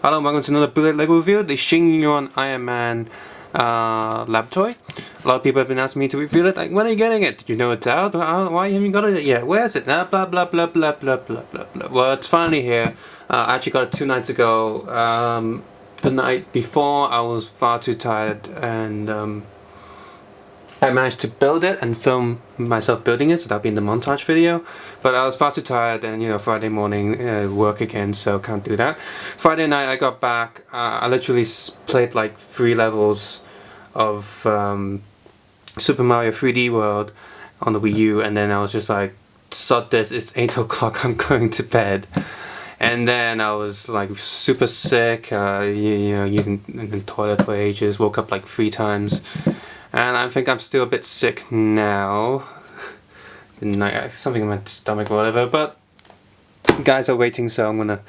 Hello and welcome to another Bootleg Lego review, the Sheng Yuan Iron Man lab toy. A lot of people have been asking me to review it, like, when are you getting it? Did you know it's out? Why haven't you got it yet? Where is it? Blah blah blah blah blah blah blah blah. Well, it's finally here. I actually got it 2 nights ago. The night before I was far too tired, and I managed to build it and film myself building it, so that'll be in the montage video. But I was far too tired, and you know, Friday morning work again, so can't do that. Friday night I got back. I literally played like 3 levels of Super Mario 3D World on the Wii U, and then I was just like, sod this, it's 8 o'clock, I'm going to bed. And then I was like super sick, you know, using the toilet for ages, woke up like 3 times. And I think I'm still a bit sick now. Something in my stomach or whatever, but guys are waiting, so I'm gonna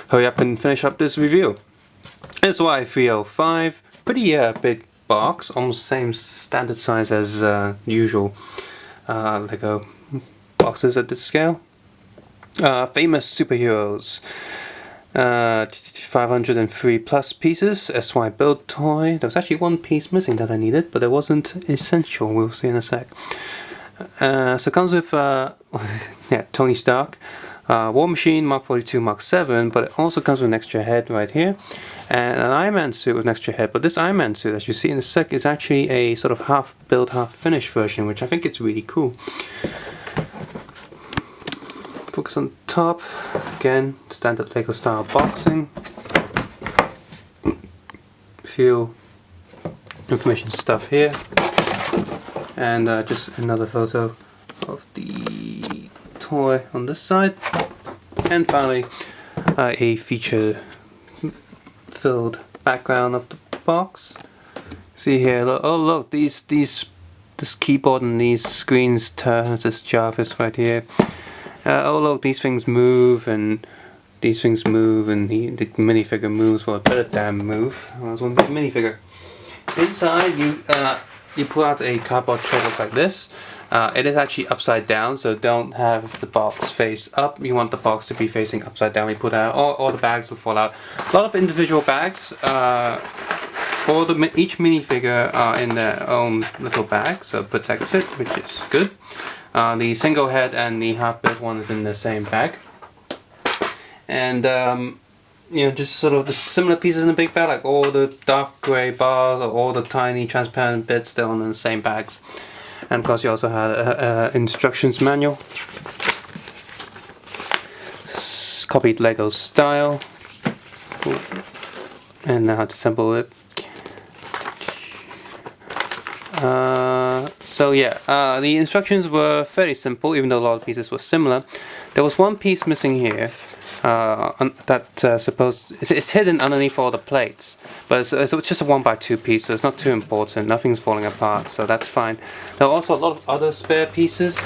hurry up and finish up this review. SY305, pretty big box, almost same standard size as usual Lego boxes at this scale. Famous superheroes. 503 plus pieces, SY build toy. There was actually 1 piece missing that I needed, but it wasn't essential, we'll see in a sec. So it comes with yeah, Tony Stark, War Machine, Mark 42, Mark 7, but it also comes with an extra head right here, and an Iron Man suit with an extra head. But this Iron Man suit, as you see in a sec, is actually a sort of half build, half finished version, which I think is really cool. Focus on top, again, standard Lego style boxing. Few information stuff here, and just another photo of the toy on this side, and finally a feature filled background of the box. See here, look, oh look, this keyboard and these screens turn, this Jarvis right here. Oh look, these things move, and these things move, and the minifigure moves. Well, it better damn move. I was wondering the minifigure. Inside, you pull out a cardboard tray that looks like this. It is actually upside down, so don't have the box face up. You want the box to be facing upside down. We put out all the bags will fall out. A lot of individual bags. Each minifigure are in their own little bag, so it protects it, which is good. The single head and the half-built one is in the same bag. And, you know, just sort of the similar pieces in the big bag, like all the dark grey bars or all the tiny transparent bits, they're all in the same bags. And of course you also had an instructions manual. Copied Lego style. And now how to assemble it. So yeah, the instructions were fairly simple, even though a lot of pieces were similar. There was 1 piece missing here, it's hidden underneath all the plates, but it's just a 1x2 piece, so it's not too important, nothing's falling apart, so that's fine. There are also a lot of other spare pieces,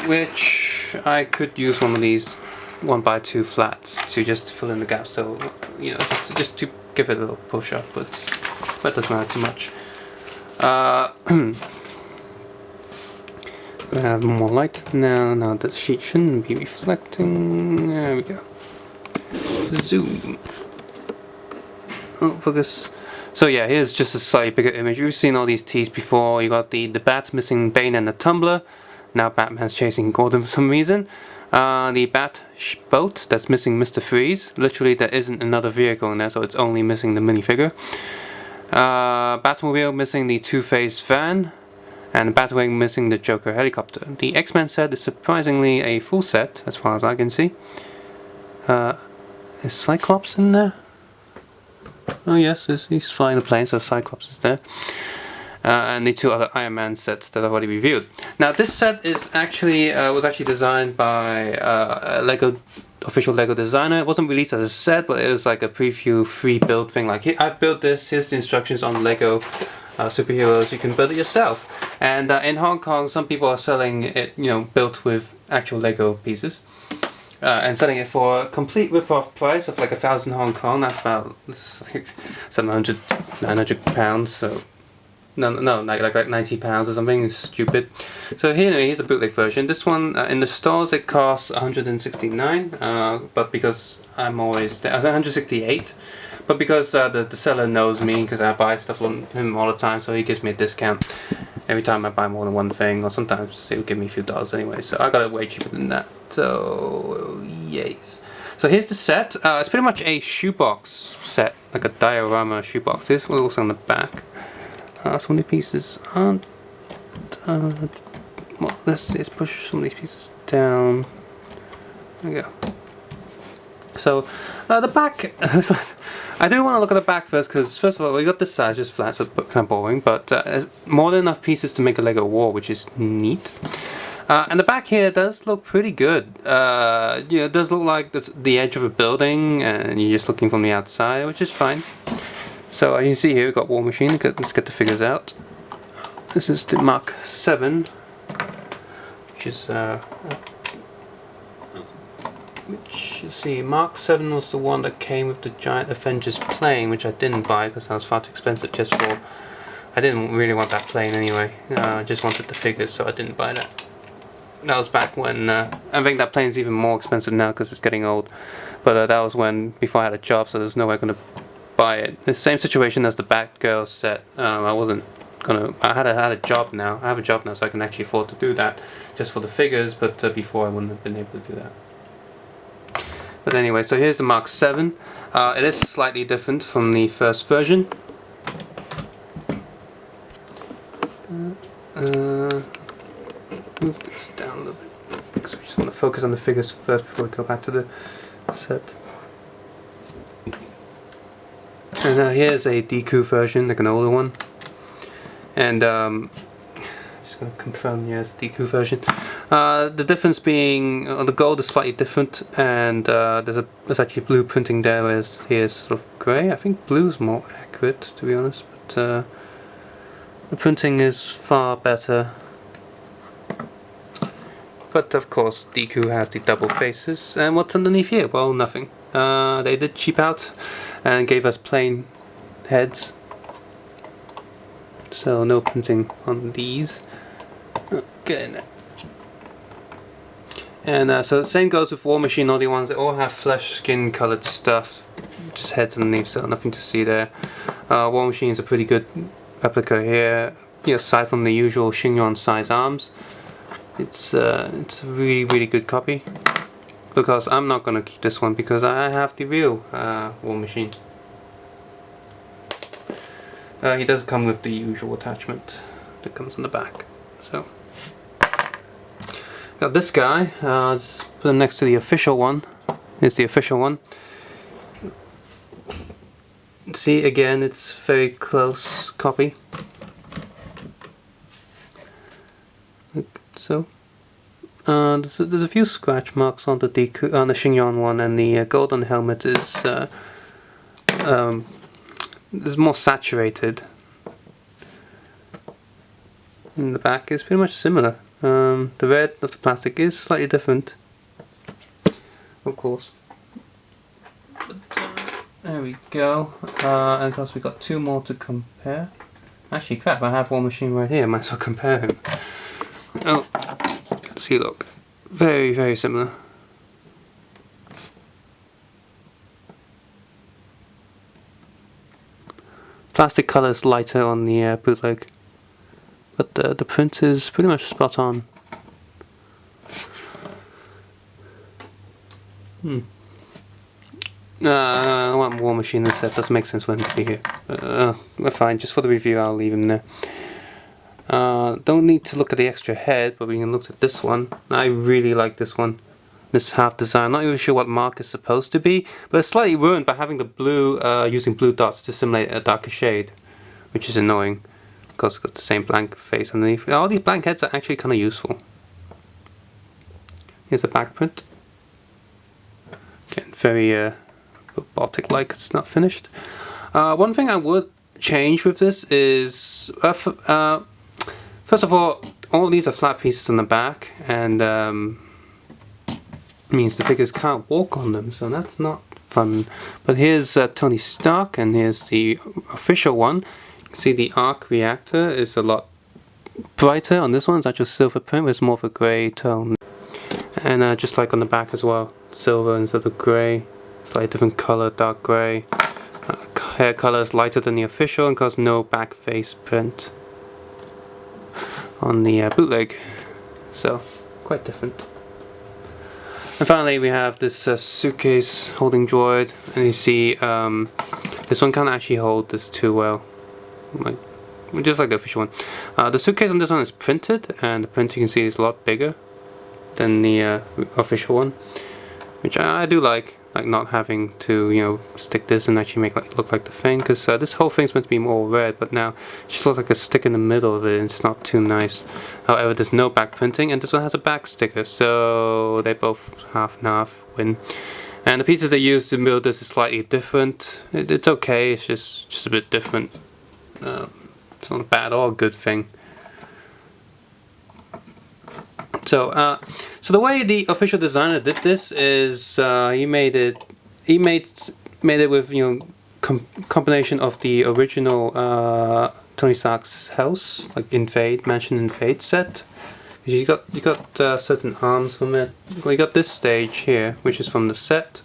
which I could use one of these 1x2 flats to just fill in the gaps, so, you know, just to give it a little push upwards. That doesn't matter too much. We have more light now. Now the sheet shouldn't be reflecting. There we go. Zoom. Oh, focus. So yeah, here's just a slightly bigger image. We've seen all these teas before. You got the bat missing Bane and the tumbler. Now Batman's chasing Gordon for some reason. The bat boat that's missing Mr. Freeze. Literally, there isn't another vehicle in there, so it's only missing the minifigure. Batmobile missing the Two-Face van, and Batwing missing the Joker helicopter. The X-Men set is surprisingly a full set, as far as I can see. Is Cyclops in there? Oh yes, he's flying the plane, so Cyclops is there. And the 2 other Iron Man sets that I've already reviewed. Now this set is actually was actually designed by a official Lego designer. It wasn't released as a set, but it was like a preview free build thing. Like, here, I've built this, here's the instructions on Lego superheroes, you can build it yourself. And in Hong Kong, some people are selling it, you know, built with actual Lego pieces. And selling it for a complete rip-off price of like 1,000 Hong Kong. That's about 700, 900 pounds, so No, like £90 or something. It's stupid. So here's a bootleg version. This one in the stores it costs 169. But because I'm always I was 168. But because the seller knows me, because I buy stuff from him all the time, so he gives me a discount every time I buy more than one thing, or sometimes he'll give me a few dollars anyway. So I got it way cheaper than that. So yes. So here's the set. It's pretty much a shoebox set, like a diorama shoebox. This one looks on the back. Some of the pieces aren't. Well, let's see. Let's push some of these pieces down. There we go. So the back. I do want to look at the back first, because first of all we got this side just flat, so kind of boring. But more than enough pieces to make a Lego wall, which is neat. And the back here does look pretty good. It does look like the edge of a building, and you're just looking from the outside, which is fine. So as you can see here, we've got War Machine. Let's get the figures out. This is the Mark 7, which is you see, Mark 7 was the one that came with the giant Avengers plane, which I didn't buy because that was far too expensive just for. I didn't really want that plane anyway. I just wanted the figures, so I didn't buy that. That was back when I think that plane's even more expensive now because it's getting old. But that was when before I had a job, so there's no way I'm gonna buy it. The same situation as the Batgirl set. I wasn't gonna. I had a job now. I have a job now, so I can actually afford to do that just for the figures. But before I wouldn't have been able to do that. But anyway, so here's the Mark 7. It is slightly different from the first version. Move this down a little bit because we just want to focus on the figures first before we go back to the set. And here's a Deku version, like an older one. And just going to confirm, yes, Deku version. The difference being the gold is slightly different, and there's actually blue printing there, whereas here's sort of grey. I think blue's more accurate, to be honest, but the printing is far better. But of course, Deku has the double faces, and what's underneath here? Well, nothing. They did cheap out and gave us plain heads, so no printing on these. Get in there. And so the same goes with War Machine. All the ones that all have flesh skin colored stuff, just heads underneath, so nothing to see there. War Machine is a pretty good replica here. Aside from the usual Sheng Yuan size arms, it's a really good copy. Because I'm not gonna keep this one because I have the real War Machine. He does come with the usual attachment that comes on the back. So got this guy. Just put him next to the official one. Here's the official one. See, again, it's very close copy. So there's a few scratch marks on the Deku, on the Sheng Yuan one, and the golden helmet is more saturated. And the back is pretty much similar. The red of the plastic is slightly different, of course. But, there we go. And of course we got two more to compare. Actually, crap! I have War Machine right here. Might as well compare him. Oh, see, look, very similar. Plastic color is lighter on the bootleg, but the print is pretty much spot on. I want War Machine in the set. Doesn't make sense when to be here. We're fine. Just for the review, I'll leave him there. Don't need to look at the extra head, but we can look at this one. I really like this one. This half design. Not even sure what mark is supposed to be, but it's slightly ruined by having the blue, using blue dots to simulate a darker shade, which is annoying because it's got the same blank face underneath. All these blank heads are actually kind of useful. Here's a back print. Getting very robotic-like. It's not finished. One thing I would change with this is, first of all these are flat pieces on the back, and means the figures can't walk on them, so that's not fun. But here's Tony Stark, and here's the official one. See, the arc reactor is a lot brighter on this one. It's actually silver print with more of a grey tone. And just like on the back as well, silver instead of grey. Slightly different color, dark grey. Hair color is lighter than the official and cause no back face print on the bootleg. So, quite different. And finally we have this suitcase holding droid, and you see this one can't actually hold this too well, like, just like the official one. The suitcase on this one is printed, and the print you can see is a lot bigger than the official one, which I do like not having to, you know, stick this and actually make it look like the thing, because this whole thing's meant to be more red, but now it just looks like a stick in the middle of it, and it's not too nice. However, there's no back printing, and this one has a back sticker, so they both half and half win. And the pieces they used to build this is slightly different. It's okay, it's just a bit different. It's not a bad or a good thing. So, so the way the official designer did this is he made it with, you know, combination of the original Tony Stark's house, like Mansion Invade set. You got certain arms from it. We got this stage here, which is from the set.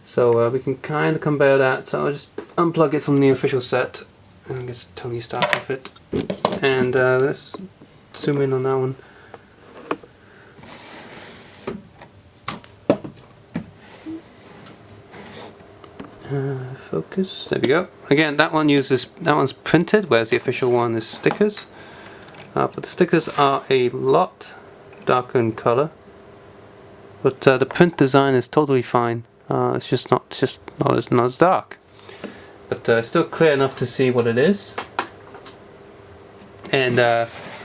So we can kind of compare that. So I'll just unplug it from the official set and get Tony Stark with it. And let's zoom in on that one. Focus. There we go. Again, that one's printed, whereas the official one is stickers. But the stickers are a lot darker in color. But the print design is totally fine. It's not as dark. But it's still clear enough to see what it is. And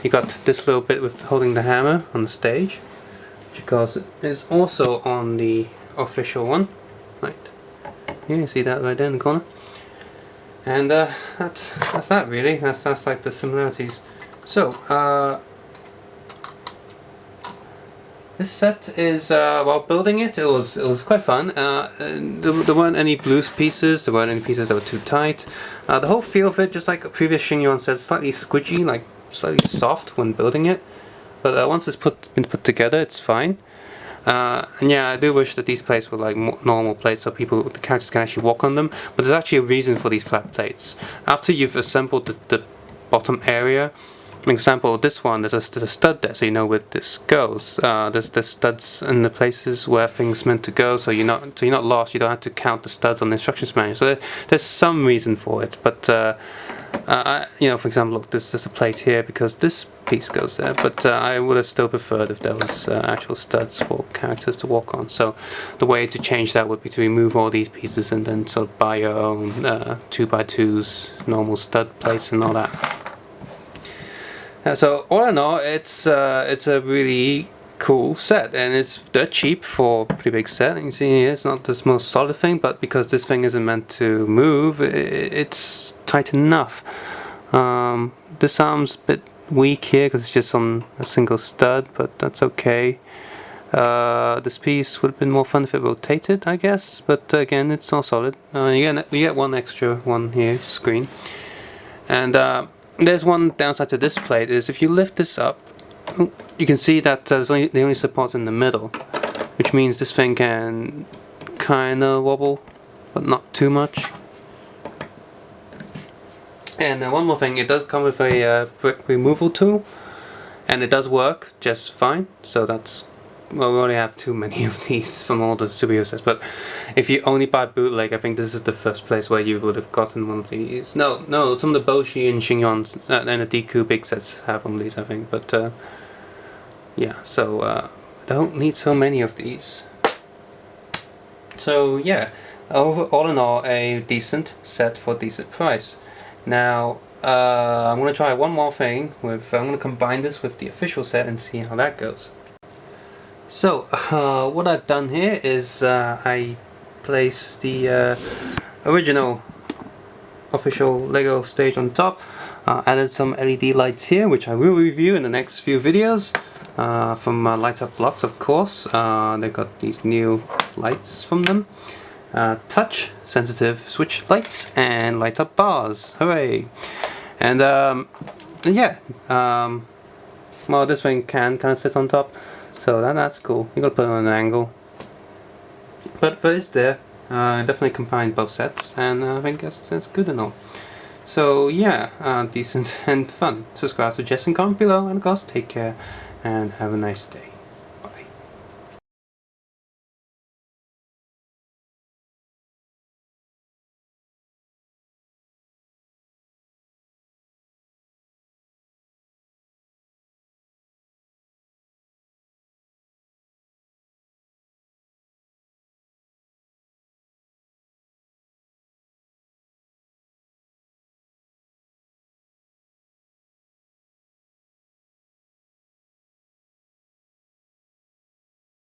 you got this little bit with holding the hammer on the stage, which of course is also on the official one. Right. Yeah, you see that right there in the corner. And that's that really. That's like the similarities. So this set is while building it was quite fun. There weren't any loose pieces. There weren't any pieces that were too tight. The whole feel of it, just like previous Sheng Yuan said, slightly squidgy, like slightly soft when building it. But once it's been put together, it's fine. And yeah, I do wish that these plates were like normal plates, so the characters can actually walk on them. But there's actually a reason for these flat plates. After you've assembled the bottom area, for example, this one, there's a stud there, so you know where this goes. There's studs in the places where things meant to go, so you're not lost. You don't have to count the studs on the instructions manual. So there's some reason for it. But you know, for example, look, there's a plate here because this piece goes there. But I would have still preferred if there was actual studs for characters to walk on. So the way to change that would be to remove all these pieces and then sort of buy your own 2x2s, normal stud plates and all that. So all in all, it's a really cool set, and it's dirt cheap for a pretty big set. And you see here, it's not the most solid thing, but because this thing isn't meant to move, it's tight enough. This arm's a bit weak here because it's just on a single stud, but that's okay. This piece would have been more fun if it rotated, I guess, but again, it's all solid. You get one extra one here, screen. And there's one downside to this plate, is if you lift this up, you can see that the only support's in the middle, which means this thing can kind of wobble, but not too much. And one more thing, it does come with a brick removal tool, and it does work just fine, so that's, well, we only have too many of these from all the superhero sets, but if you only buy bootleg, I think this is the first place where you would have gotten one of these. No, some of the Boshi and Sheng Yuan and the Deku big sets have one of these, I think, but yeah, so don't need so many of these. So yeah, all in all, a decent set for a decent price. Now I'm going to try one more thing with, I'm going to combine this with the official set and see how that goes. So what I've done here is I placed the original official Lego stage on top, added some LED lights here, which I will review in the next few videos, from Light Up Blocks, of course. They got these new lights from them, touch sensitive switch lights and light up bars, hooray! And yeah, well, this thing can kind of sit on top, so that's cool. You gotta put it on an angle, but it's there. Definitely combined both sets, and I think that's good and all. So yeah, decent and fun. Subscribe, suggest, and comment below, and of course, take care and have a nice day.